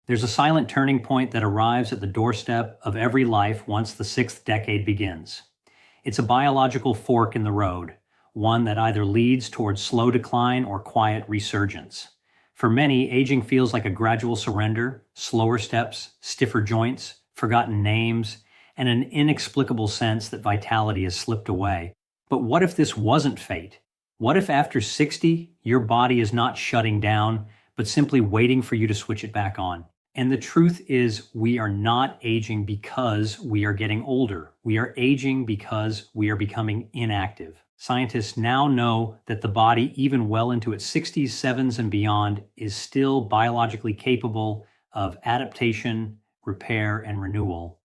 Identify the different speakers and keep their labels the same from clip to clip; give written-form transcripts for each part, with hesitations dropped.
Speaker 1: There's a silent turning point that arrives at the doorstep of every life once the sixth decade begins. It's a biological fork in the road, one that either leads towards slow decline or quiet resurgence. For many, aging feels like a gradual surrender, slower steps, stiffer joints, forgotten names, and an inexplicable sense that vitality has slipped away. But what if this wasn't fate? What if after 60, your body is not shutting down, but simply waiting for you to switch it back on? And the truth is, we are not aging because we are getting older. We are aging because we are becoming inactive. Scientists now know that the body, even well into its 60s, 70s, and beyond, is still biologically capable of adaptation, repair, and renewal.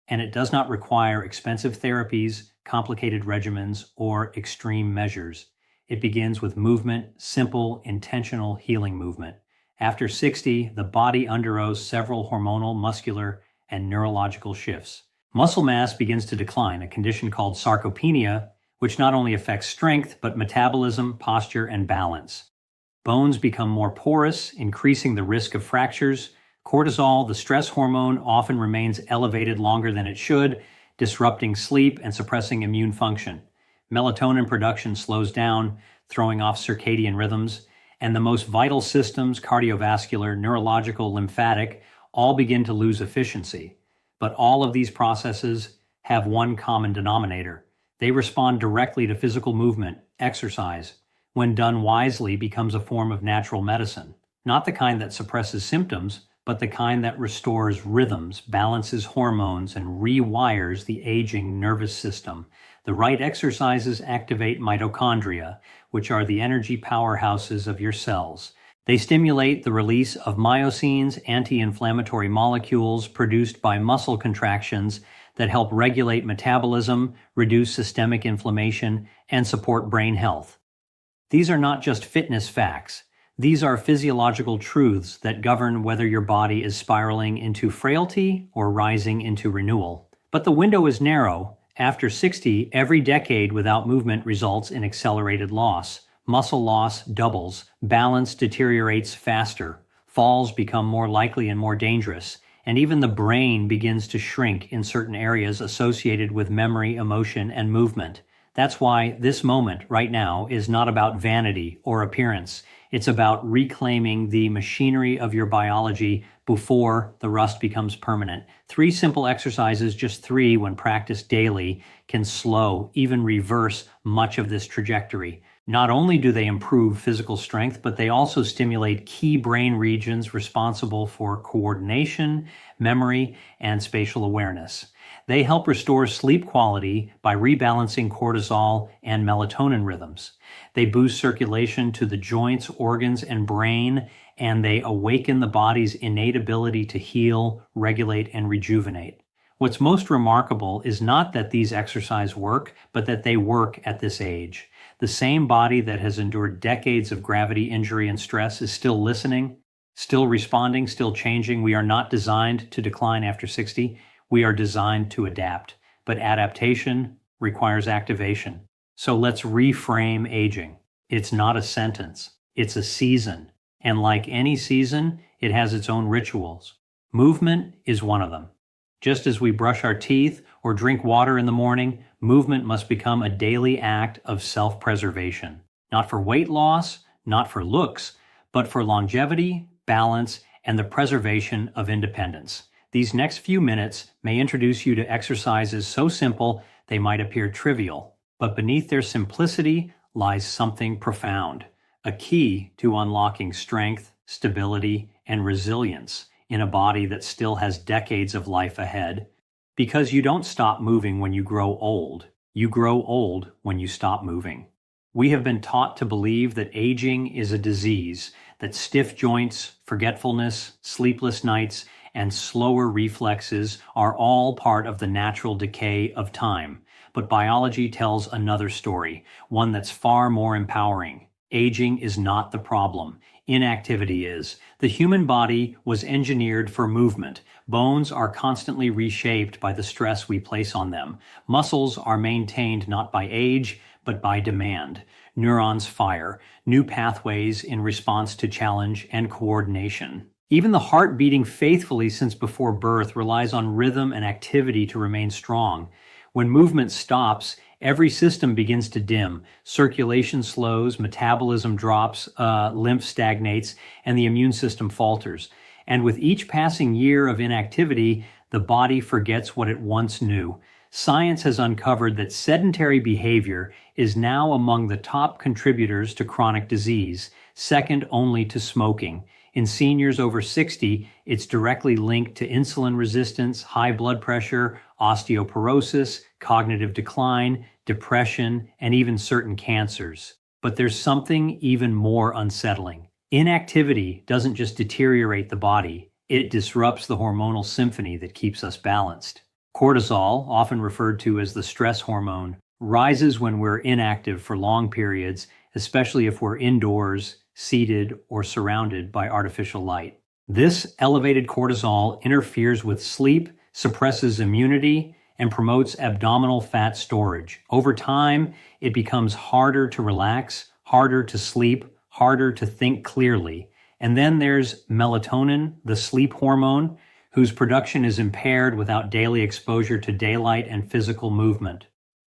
Speaker 1: And it does not require expensive therapies, complicated regimens, or extreme measures. It begins with movement, simple, intentional healing movement. After 60, the body undergoes several hormonal, muscular, and neurological shifts. Muscle mass begins to decline, a condition called sarcopenia, which not only affects strength, but metabolism, posture, and balance. Bones become more porous, increasing the risk of fractures. Cortisol, the stress hormone, often remains elevated longer than it should, disrupting sleep and suppressing immune function. Melatonin production slows down, throwing off circadian rhythms, and the most vital systems, cardiovascular, neurological, lymphatic, all begin to lose efficiency. But all of these processes have one common denominator. They respond directly to physical movement, exercise. When done wisely, becomes a form of natural medicine. Not the kind that suppresses symptoms, but the kind that restores rhythms, balances hormones, and rewires the aging nervous system. The right exercises activate mitochondria, which are the energy powerhouses of your cells. They stimulate the release of myosines, anti-inflammatory molecules produced by muscle contractions that help regulate metabolism, reduce systemic inflammation, and support brain health. These are not just fitness facts. These are physiological truths that govern whether your body is spiraling into frailty or rising into renewal. But the window is narrow. After 60, every decade without movement results in accelerated loss. Muscle loss doubles, balance deteriorates faster, falls become more likely and more dangerous, and even the brain begins to shrink in certain areas associated with memory, emotion, and movement. That's why this moment right now is not about vanity or appearance. It's about reclaiming the machinery of your biology before the rust becomes permanent. 3 simple exercises, just 3 when practiced daily, can slow, even reverse much of this trajectory. Not only do they improve physical strength, but they also stimulate key brain regions responsible for coordination, memory, and spatial awareness. They help restore sleep quality by rebalancing cortisol and melatonin rhythms. They boost circulation to the joints, organs, and brain, and they awaken the body's innate ability to heal, regulate, and rejuvenate. What's most remarkable is not that these exercises work, but that they work at this age. The same body that has endured decades of gravity, injury, and stress is still listening, still responding, still changing. We are not designed to decline after 60. We are designed to adapt. But adaptation requires activation. So let's reframe aging. It's not a sentence. It's a season. And like any season, it has its own rituals. Movement is one of them. Just as we brush our teeth or drink water in the morning, movement must become a daily act of self-preservation. Not for weight loss, not for looks, but for longevity, balance, and the preservation of independence. These next few minutes may introduce you to exercises so simple they might appear trivial, but beneath their simplicity lies something profound, a key to unlocking strength, stability, and resilience in a body that still has decades of life ahead. Because you don't stop moving when you grow old. You grow old when you stop moving. We have been taught to believe that aging is a disease, that stiff joints, forgetfulness, sleepless nights, and slower reflexes are all part of the natural decay of time. But biology tells another story, one that's far more empowering. Aging is not the problem. Inactivity is. The human body was engineered for movement. Bones are constantly reshaped by the stress we place on them. Muscles are maintained not by age, but by demand. Neurons fire, new pathways in response to challenge and coordination. Even the heart beating faithfully since before birth relies on rhythm and activity to remain strong. When movement stops, every system begins to dim. Circulation slows, metabolism drops, lymph stagnates, and the immune system falters. And with each passing year of inactivity, the body forgets what it once knew. Science has uncovered that sedentary behavior is now among the top contributors to chronic disease, second only to smoking. In seniors over 60, it's directly linked to insulin resistance, high blood pressure, osteoporosis, cognitive decline, depression, and even certain cancers. But there's something even more unsettling. Inactivity doesn't just deteriorate the body, it disrupts the hormonal symphony that keeps us balanced. Cortisol, often referred to as the stress hormone, rises when we're inactive for long periods, especially if we're indoors, seated, or surrounded by artificial light. This elevated cortisol interferes with sleep, suppresses immunity, and promotes abdominal fat storage. Over time, it becomes harder to relax, harder to sleep, harder to think clearly. And then there's melatonin, the sleep hormone, whose production is impaired without daily exposure to daylight and physical movement.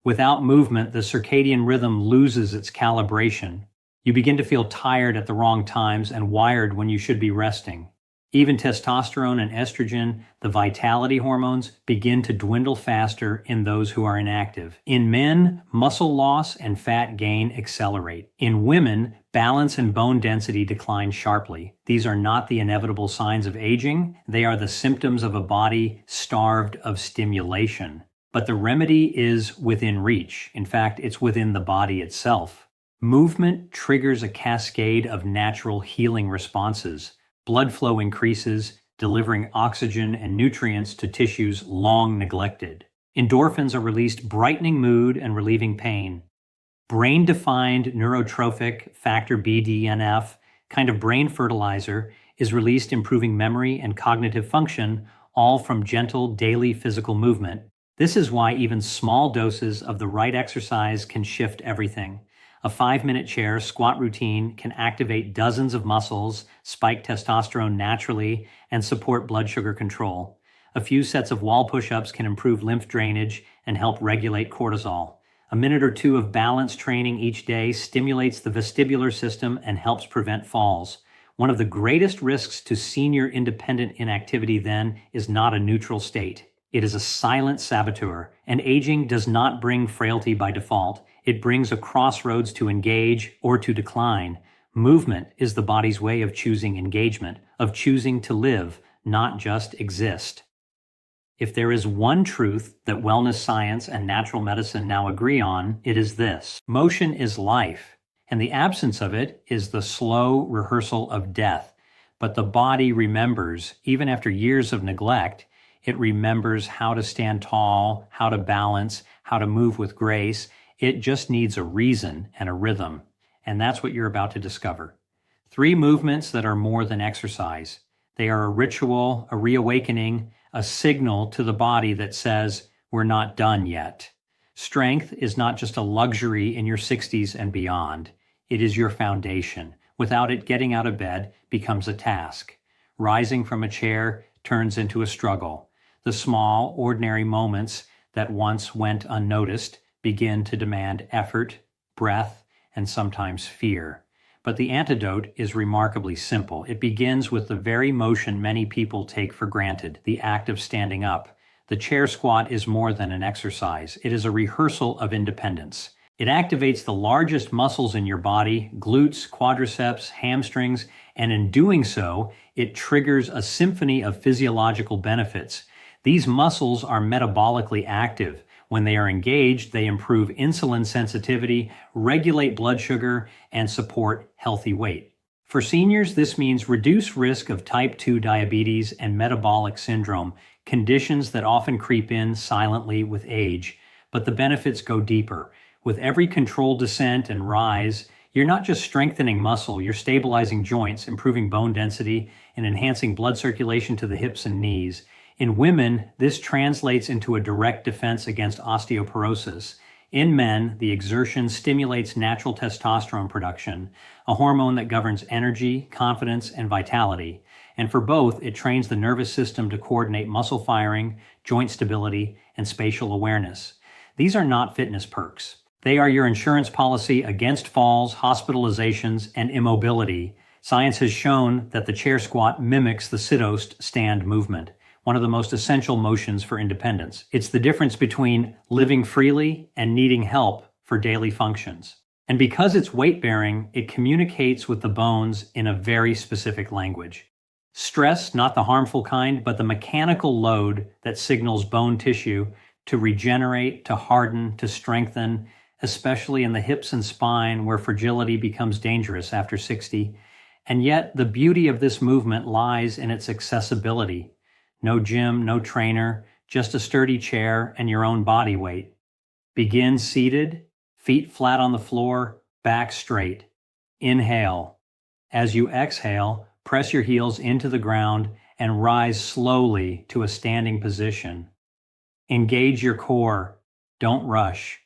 Speaker 1: Without movement, the circadian rhythm loses its calibration. You begin to feel tired at the wrong times and wired when you should be resting. Even testosterone and estrogen, the vitality hormones, begin to dwindle faster in those who are inactive. In men, muscle loss and fat gain accelerate. In women, balance and bone density decline sharply. These are not the inevitable signs of aging. They are the symptoms of a body starved of stimulation. But the remedy is within reach. In fact, it's within the body itself. Movement triggers a cascade of natural healing responses. Blood flow increases, delivering oxygen and nutrients to tissues long neglected. Endorphins are released, brightening mood and relieving pain. Brain-defined neurotrophic factor BDNF, kind of brain fertilizer, is released, improving memory and cognitive function, all from gentle daily physical movement. This is why even small doses of the right exercise can shift everything. A 5-minute chair squat routine can activate dozens of muscles, spike testosterone naturally, and support blood sugar control. A few sets of wall push-ups can improve lymph drainage and help regulate cortisol. A minute or two of balance training each day stimulates the vestibular system and helps prevent falls. One of the greatest risks to senior independent inactivity, then, is not a neutral state. It is a silent saboteur, and aging does not bring frailty by default. It brings a crossroads to engage or to decline. Movement is the body's way of choosing engagement, of choosing to live, not just exist. If there is one truth that wellness science and natural medicine now agree on, it is this: motion is life, and the absence of it is the slow rehearsal of death. But the body remembers, even after years of neglect. It remembers how to stand tall, how to balance, how to move with grace. It just needs a reason and a rhythm. And that's what you're about to discover. 3 movements that are more than exercise. They are a ritual, a reawakening, a signal to the body that says, we're not done yet. Strength is not just a luxury in your 60s and beyond. It is your foundation. Without it, getting out of bed becomes a task. Rising from a chair turns into a struggle. The small, ordinary moments that once went unnoticed begin to demand effort, breath, and sometimes fear. But the antidote is remarkably simple. It begins with the very motion many people take for granted, the act of standing up. The chair squat is more than an exercise. It is a rehearsal of independence. It activates the largest muscles in your body, glutes, quadriceps, hamstrings, and in doing so, it triggers a symphony of physiological benefits. These muscles are metabolically active. When they are engaged, they improve insulin sensitivity, regulate blood sugar, and support healthy weight. For seniors, this means reduced risk of type 2 diabetes and metabolic syndrome, conditions that often creep in silently with age. But the benefits go deeper. With every controlled descent and rise, you're not just strengthening muscle, you're stabilizing joints, improving bone density, and enhancing blood circulation to the hips and knees. In women, this translates into a direct defense against osteoporosis. In men, the exertion stimulates natural testosterone production, a hormone that governs energy, confidence, and vitality. And for both, it trains the nervous system to coordinate muscle firing, joint stability, and spatial awareness. These are not fitness perks. They are your insurance policy against falls, hospitalizations, and immobility. Science has shown that the chair squat mimics the sit-oast stand movement, one of the most essential motions for independence. It's the difference between living freely and needing help for daily functions. And because it's weight-bearing, it communicates with the bones in a very specific language. Stress, not the harmful kind, but the mechanical load that signals bone tissue to regenerate, to harden, to strengthen, especially in the hips and spine where fragility becomes dangerous after 60. And yet, the beauty of this movement lies in its accessibility. No gym, no trainer, just a sturdy chair and your own body weight. Begin seated, feet flat on the floor, back straight. Inhale. As you exhale, press your heels into the ground and rise slowly to a standing position. Engage your core. Don't rush.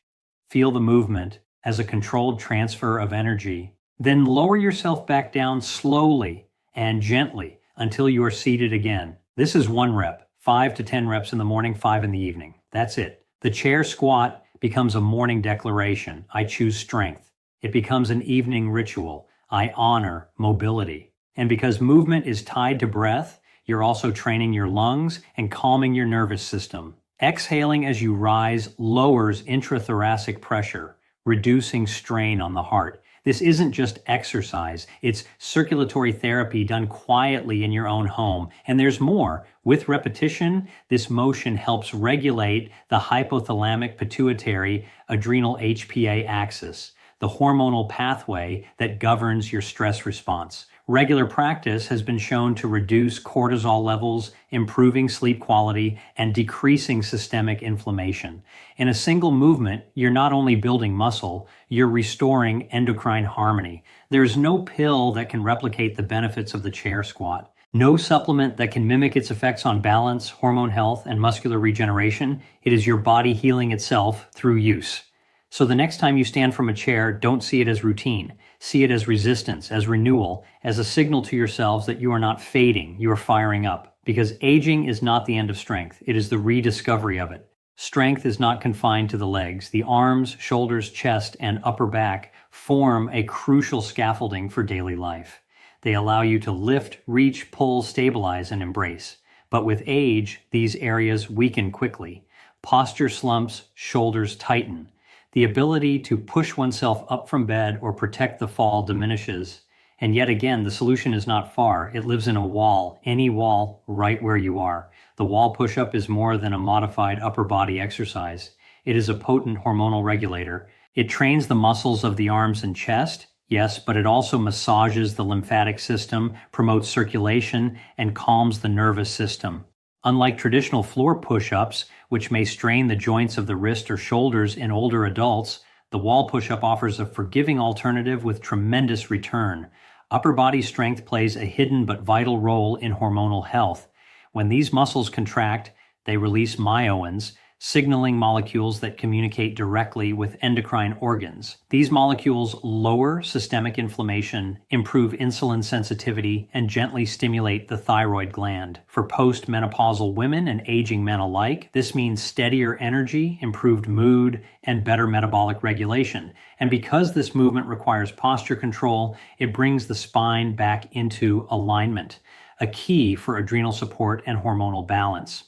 Speaker 1: Feel the movement as a controlled transfer of energy. Then lower yourself back down slowly and gently until you are seated again. This is 1 rep, 5 to 10 reps in the morning, 5 in the evening. That's it. The chair squat becomes a morning declaration. I choose strength. It becomes an evening ritual. I honor mobility. And because movement is tied to breath, you're also training your lungs and calming your nervous system. Exhaling as you rise lowers intrathoracic pressure, reducing strain on the heart. This isn't just exercise, it's circulatory therapy done quietly in your own home. And there's more. With repetition, this motion helps regulate the hypothalamic pituitary adrenal HPA axis, the hormonal pathway that governs your stress response. Regular practice has been shown to reduce cortisol levels, improving sleep quality, and decreasing systemic inflammation. In a single movement, you're not only building muscle, you're restoring endocrine harmony. There's no pill that can replicate the benefits of the chair squat. No supplement that can mimic its effects on balance, hormone health, and muscular regeneration. It is your body healing itself through use. So the next time you stand from a chair, don't see it as routine. See it as resistance, as renewal, as a signal to yourselves that you are not fading, you are firing up. Because aging is not the end of strength, it is the rediscovery of it. Strength is not confined to the legs. The arms, shoulders, chest, and upper back form a crucial scaffolding for daily life. They allow you to lift, reach, pull, stabilize, and embrace. But with age, these areas weaken quickly. Posture slumps, shoulders tighten. The ability to push oneself up from bed or protect the fall diminishes. And yet again, the solution is not far. It lives in a wall, any wall, right where you are. The wall push-up is more than a modified upper body exercise. It is a potent hormonal regulator. It trains the muscles of the arms and chest, yes, but it also massages the lymphatic system, promotes circulation, and calms the nervous system. Unlike traditional floor push-ups, which may strain the joints of the wrist or shoulders in older adults, the wall push-up offers a forgiving alternative with tremendous return. Upper body strength plays a hidden but vital role in hormonal health. When these muscles contract, they release myelins, signaling molecules that communicate directly with endocrine organs. These molecules lower systemic inflammation, improve insulin sensitivity, and gently stimulate the thyroid gland. For postmenopausal women and aging men alike, this means steadier energy, improved mood, and better metabolic regulation. And because this movement requires posture control, it brings the spine back into alignment, a key for adrenal support and hormonal balance.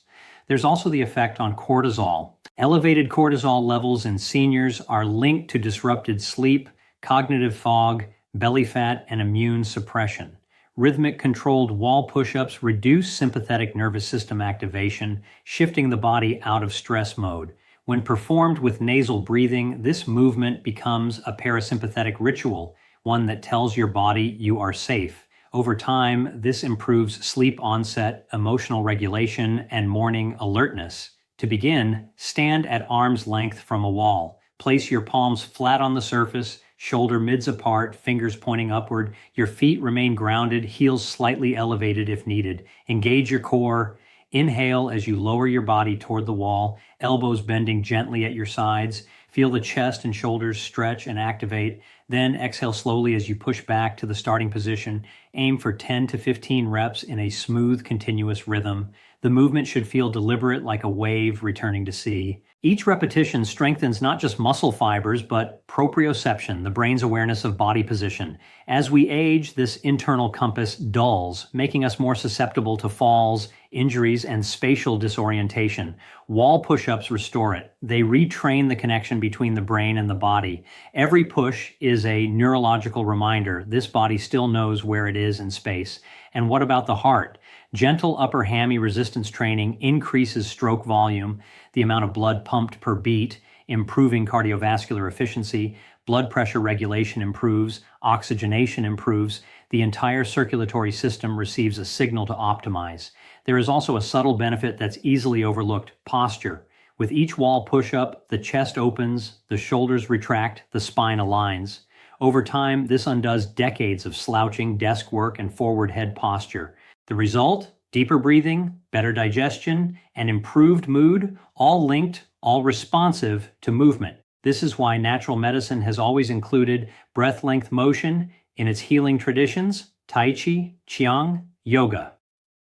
Speaker 1: There's also the effect on cortisol. Elevated cortisol levels in seniors are linked to disrupted sleep, cognitive fog, belly fat, and immune suppression. Rhythmic controlled wall push-ups reduce sympathetic nervous system activation, shifting the body out of stress mode. When performed with nasal breathing, this movement becomes a parasympathetic ritual, one that tells your body you are safe. Over time, this improves sleep onset, emotional regulation, and morning alertness. To begin, stand at arm's length from a wall. Place your palms flat on the surface, shoulder mids apart, fingers pointing upward. Your feet remain grounded, heels slightly elevated if needed. Engage your core. Inhale as you lower your body toward the wall, elbows bending gently at your sides. Feel the chest and shoulders stretch and activate. Then exhale slowly as you push back to the starting position. Aim for 10 to 15 reps in a smooth, continuous rhythm. The movement should feel deliberate, like a wave returning to sea. Each repetition strengthens not just muscle fibers, but proprioception, the brain's awareness of body position. As we age, this internal compass dulls, making us more susceptible to falls, injuries, and spatial disorientation. Wall push-ups restore it. They retrain the connection between the brain and the body. Every push is a neurological reminder this body still knows where it is in space. And what about the heart? Gentle upper hammy resistance training increases stroke volume, the amount of blood pumped per beat, improving cardiovascular efficiency, blood pressure regulation improves, oxygenation improves, the entire circulatory system receives a signal to optimize. There is also a subtle benefit that's easily overlooked: posture. With each wall push-up, the chest opens, the shoulders retract, the spine aligns. Over time, this undoes decades of slouching, desk work, and forward head posture. The result? Deeper breathing, better digestion, and improved mood, all linked, all responsive to movement. This is why natural medicine has always included breath length motion in its healing traditions: Tai Chi, Qigong, Yoga.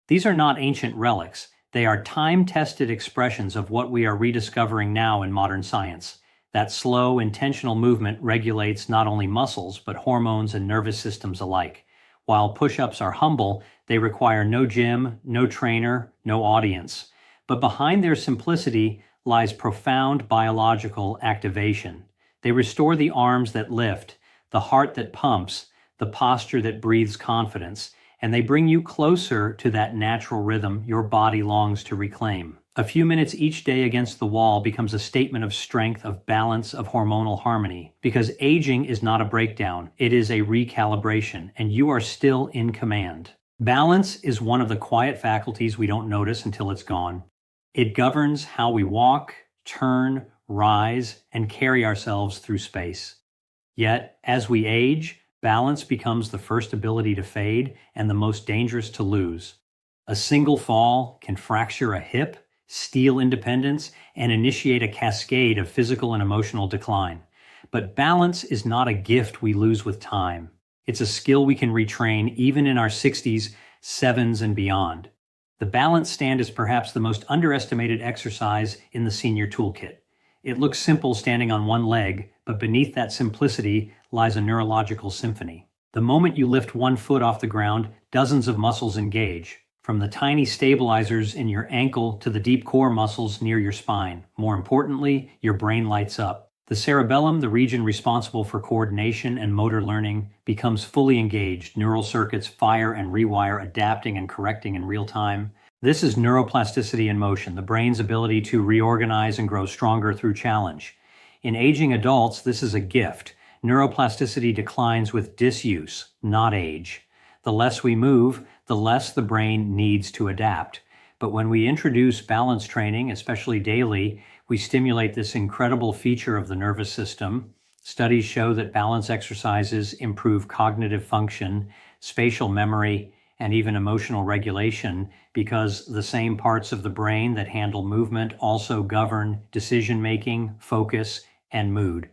Speaker 1: These are not ancient relics. They are time-tested expressions of what we are rediscovering now in modern science. That slow, intentional movement regulates not only muscles, but hormones and nervous systems alike. While push-ups are humble, they require no gym, no trainer, no audience. But behind their simplicity lies profound biological activation. They restore the arms that lift, the heart that pumps, the posture that breathes confidence, and they bring you closer to that natural rhythm your body longs to reclaim. A few minutes each day against the wall becomes a statement of strength, of balance, of hormonal harmony. Because aging is not a breakdown, it is a recalibration, and you are still in command. Balance is one of the quiet faculties we don't notice until it's gone. It governs how we walk, turn, rise, and carry ourselves through space. Yet, as we age, balance becomes the first ability to fade and the most dangerous to lose. A single fall can fracture a hip, steal independence, and initiate a cascade of physical and emotional decline. But balance is not a gift we lose with time. It's a skill we can retrain even in our 60s, 70s, and beyond. The balance stand is perhaps the most underestimated exercise in the senior toolkit. It looks simple standing on one leg, but beneath that simplicity lies a neurological symphony. The moment you lift one foot off the ground, dozens of muscles engage. From the tiny stabilizers in your ankle to the deep core muscles near your spine. More importantly, your brain lights up. The cerebellum, the region responsible for coordination and motor learning, becomes fully engaged. Neural circuits fire and rewire, adapting and correcting in real time. This is neuroplasticity in motion, the brain's ability to reorganize and grow stronger through challenge. In aging adults, this is a gift. Neuroplasticity declines with disuse, not age. The less we move, the less the brain needs to adapt. But when we introduce balance training, especially daily, we stimulate this incredible feature of the nervous system. Studies show that balance exercises improve cognitive function, spatial memory, and even emotional regulation because the same parts of the brain that handle movement also govern decision-making, focus, and mood.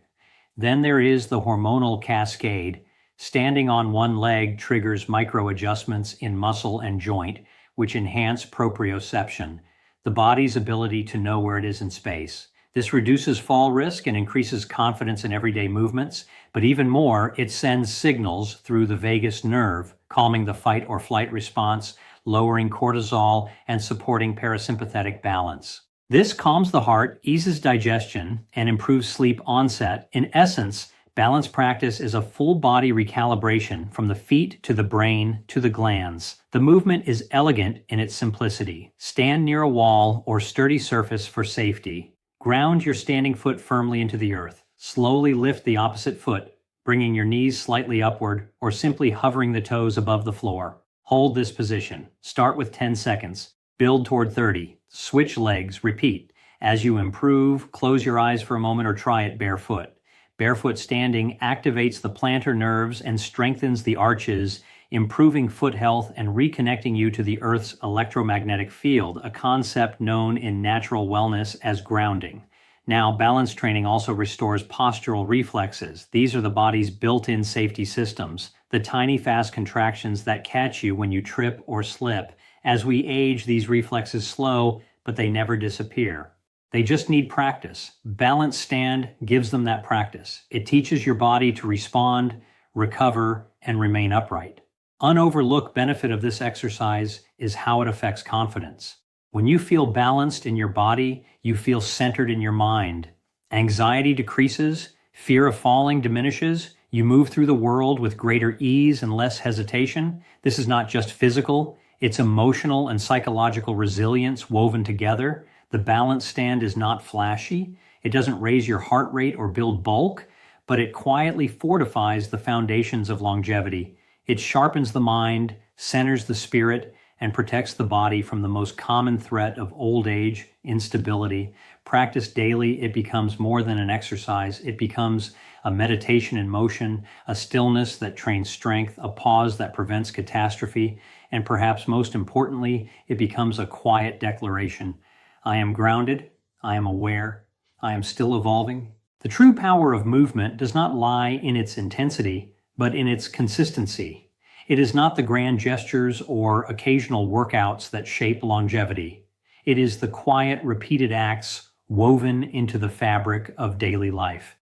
Speaker 1: Then there is the hormonal cascade. Standing on one leg triggers micro-adjustments in muscle and joint, which enhance proprioception, the body's ability to know where it is in space. This reduces fall risk and increases confidence in everyday movements, but even more, it sends signals through the vagus nerve, calming the fight or flight response, lowering cortisol, and supporting parasympathetic balance. This calms the heart, eases digestion, and improves sleep onset. In essence, balance practice is a full body recalibration from the feet to the brain to the glands. The movement is elegant in its simplicity. Stand near a wall or sturdy surface for safety. Ground your standing foot firmly into the earth. Slowly lift the opposite foot, bringing your knees slightly upward or simply hovering the toes above the floor. Hold this position. Start with 10 seconds. Build toward 30. Switch legs. Repeat. As you improve, close your eyes for a moment or try it barefoot. Barefoot standing activates the plantar nerves and strengthens the arches, improving foot health and reconnecting you to the Earth's electromagnetic field, a concept known in natural wellness as grounding. Now, balance training also restores postural reflexes. These are the body's built-in safety systems, the tiny fast contractions that catch you when you trip or slip. As we age, these reflexes slow, but they never disappear. They just need practice. Balance stand gives them that practice. It teaches your body to respond, recover, and remain upright. Unoverlooked benefit of this exercise is how it affects confidence. When you feel balanced in your body, you feel centered in your mind. Anxiety decreases, fear of falling diminishes, you move through the world with greater ease and less hesitation. This is not just physical, it's emotional and psychological resilience woven together. The balance stand is not flashy. It doesn't raise your heart rate or build bulk, but it quietly fortifies the foundations of longevity. It sharpens the mind, centers the spirit, and protects the body from the most common threat of old age, instability. Practiced daily, it becomes more than an exercise. It becomes a meditation in motion, a stillness that trains strength, a pause that prevents catastrophe, and perhaps most importantly, it becomes a quiet declaration. I am grounded, I am aware, I am still evolving. The true power of movement does not lie in its intensity, but in its consistency. It is not the grand gestures or occasional workouts that shape longevity. It is the quiet, repeated acts woven into the fabric of daily life.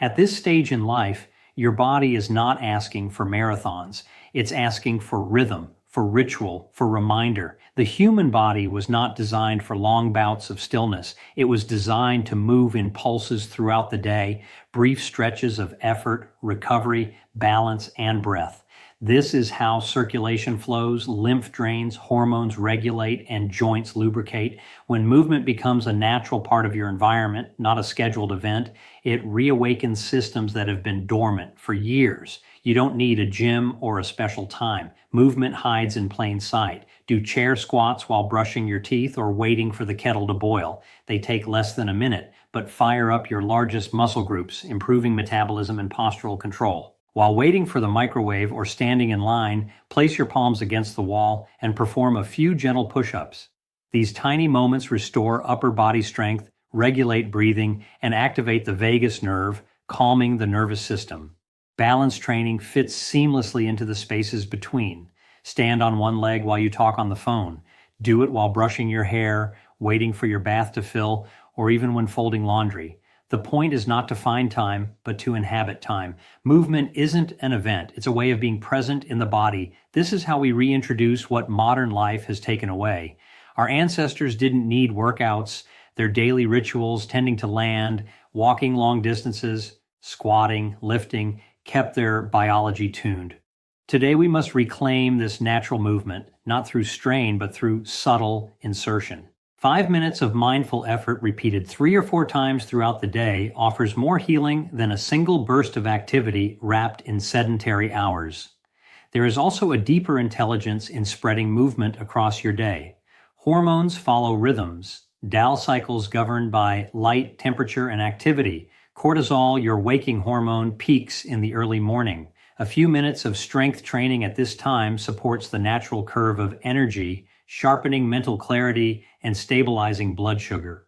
Speaker 1: At this stage in life, your body is not asking for marathons. It's asking for rhythm, for ritual, for reminder. The human body was not designed for long bouts of stillness. It was designed to move in pulses throughout the day, brief stretches of effort, recovery, balance, and breath. This is how circulation flows, lymph drains, hormones regulate, and joints lubricate. When movement becomes a natural part of your environment, not a scheduled event, it reawakens systems that have been dormant for years. You don't need a gym or a special time. Movement hides in plain sight. Do chair squats while brushing your teeth or waiting for the kettle to boil. They take less than a minute, but fire up your largest muscle groups, improving metabolism and postural control. While waiting for the microwave or standing in line, place your palms against the wall and perform a few gentle push-ups. These tiny moments restore upper body strength, regulate breathing, and activate the vagus nerve, calming the nervous system. Balance training fits seamlessly into the spaces between. Stand on one leg while you talk on the phone. Do it while brushing your hair, waiting for your bath to fill, or even when folding laundry. The point is not to find time, but to inhabit time. Movement isn't an event. It's a way of being present in the body. This is how we reintroduce what modern life has taken away. Our ancestors didn't need workouts. Their daily rituals, tending to land, walking long distances, squatting, lifting, kept their biology tuned. Today we must reclaim this natural movement, not through strain, but through subtle insertion. 5 minutes of mindful effort repeated 3 or 4 times throughout the day offers more healing than a single burst of activity wrapped in sedentary hours. There is also a deeper intelligence in spreading movement across your day. Hormones follow rhythms. Dal cycles governed by light, temperature, and activity. Cortisol, your waking hormone, peaks in the early morning. A few minutes of strength training at this time supports the natural curve of energy, sharpening mental clarity and stabilizing blood sugar.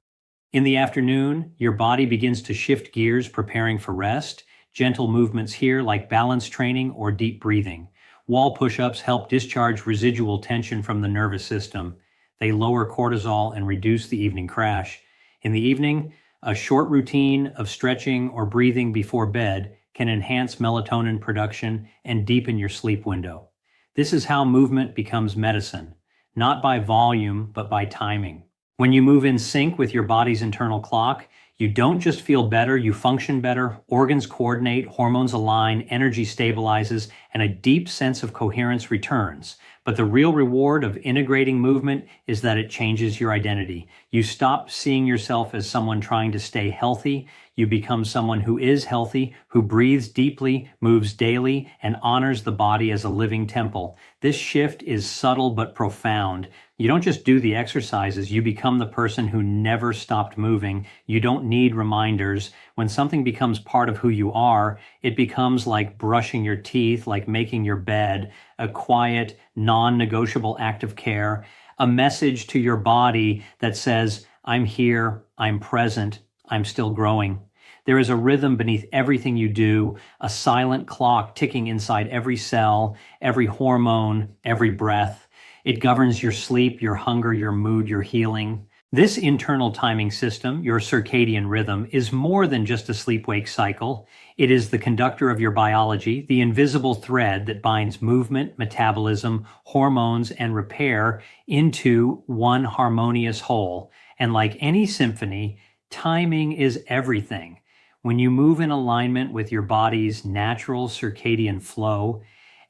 Speaker 1: In the afternoon, your body begins to shift gears, preparing for rest. Gentle movements here like balance training or deep breathing. Wall push-ups help discharge residual tension from the nervous system. They lower cortisol and reduce the evening crash. In the evening, a short routine of stretching or breathing before bed can enhance melatonin production and deepen your sleep window. This is how movement becomes medicine. Not by volume, but by timing. When you move in sync with your body's internal clock, you don't just feel better, you function better, organs coordinate, hormones align, energy stabilizes, and a deep sense of coherence returns. But the real reward of integrating movement is that it changes your identity. You stop seeing yourself as someone trying to stay healthy. You become someone who is healthy, who breathes deeply, moves daily, and honors the body as a living temple. This shift is subtle but profound. You don't just do the exercises, you become the person who never stopped moving. You don't need reminders. When something becomes part of who you are, it becomes like brushing your teeth, like making your bed, a quiet, non-negotiable act of care, a message to your body that says, I'm here, I'm present, I'm still growing. There is a rhythm beneath everything you do, a silent clock ticking inside every cell, every hormone, every breath. It governs your sleep, your hunger, your mood, your healing. This internal timing system, your circadian rhythm, is more than just a sleep-wake cycle. It is the conductor of your biology, the invisible thread that binds movement, metabolism, hormones, and repair into one harmonious whole. And like any symphony, timing is everything. When you move in alignment with your body's natural circadian flow,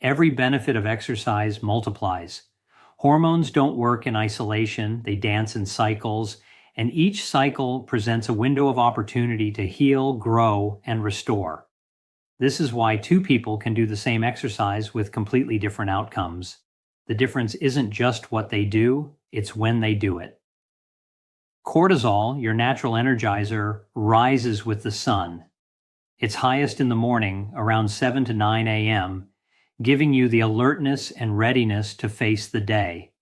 Speaker 1: every benefit of exercise multiplies. Hormones don't work in isolation, they dance in cycles, and each cycle presents a window of opportunity to heal, grow, and restore. This is why two people can do the same exercise with completely different outcomes. The difference isn't just what they do, it's when they do it. Cortisol, your natural energizer, rises with the sun. It's highest in the morning, around 7 to 9 a.m., giving you the alertness and readiness to face the day.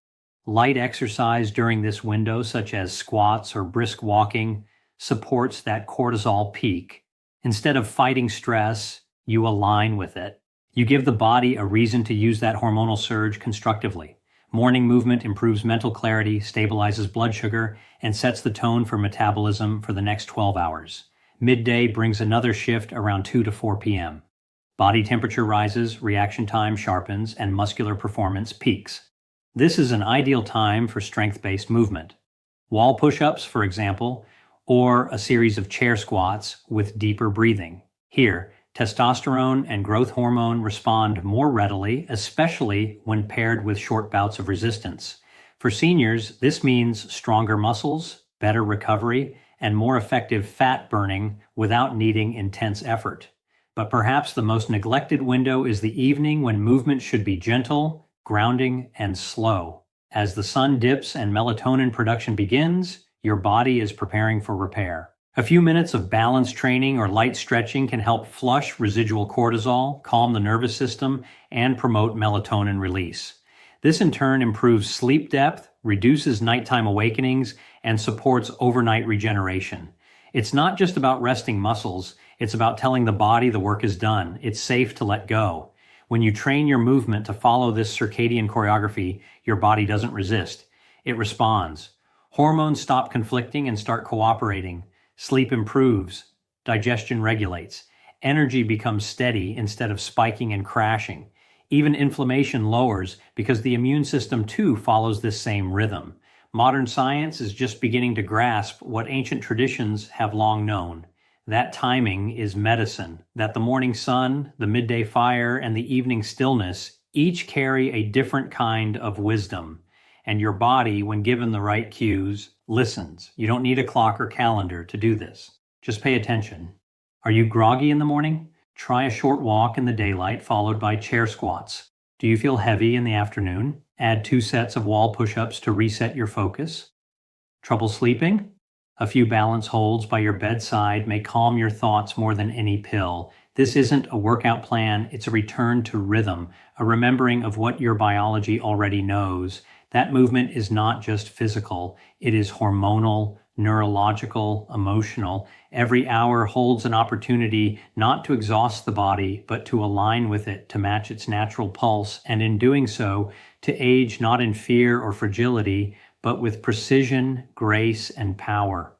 Speaker 1: Light exercise during this window, such as squats or brisk walking, supports that cortisol peak. Instead of fighting stress, you align with it. You give the body a reason to use that hormonal surge constructively. Morning movement improves mental clarity, stabilizes blood sugar, and sets the tone for metabolism for the next 12 hours. Midday brings another shift around 2 to 4 p.m. Body temperature rises, reaction time sharpens, and muscular performance peaks. This is an ideal time for strength-based movement. Wall push-ups, for example, or a series of chair squats with deeper breathing. Here, testosterone and growth hormone respond more readily, especially when paired with short bouts of resistance. For seniors, this means stronger muscles, better recovery, and more effective fat burning without needing intense effort. But perhaps the most neglected window is the evening, when movement should be gentle, grounding, and slow. As the sun dips and melatonin production begins, your body is preparing for repair. A few minutes of balance training or light stretching can help flush residual cortisol, calm the nervous system, and promote melatonin release. This in turn improves sleep depth, reduces nighttime awakenings, and supports overnight regeneration. It's not just about resting muscles, it's about telling the body the work is done. It's safe to let go. When you train your movement to follow this circadian choreography, your body doesn't resist. It responds. Hormones stop conflicting and start cooperating. Sleep improves. Digestion regulates. Energy becomes steady instead of spiking and crashing. Even inflammation lowers because the immune system too follows this same rhythm. Modern science is just beginning to grasp what ancient traditions have long known. That timing is medicine, that the morning sun, the midday fire, and the evening stillness each carry a different kind of wisdom. And your body, when given the right cues, listens. You don't need a clock or calendar to do this. Just pay attention. Are you groggy in the morning? Try a short walk in the daylight followed by chair squats. Do you feel heavy in the afternoon? Add 2 sets of wall push-ups to reset your focus. Trouble sleeping? A few balance holds by your bedside may calm your thoughts more than any pill. This isn't a workout plan, it's a return to rhythm, a remembering of what your biology already knows. That movement is not just physical, it is hormonal, neurological, emotional. Every hour holds an opportunity not to exhaust the body, but to align with it, to match its natural pulse, and in doing so, to age not in fear or fragility, but with precision, grace, and power.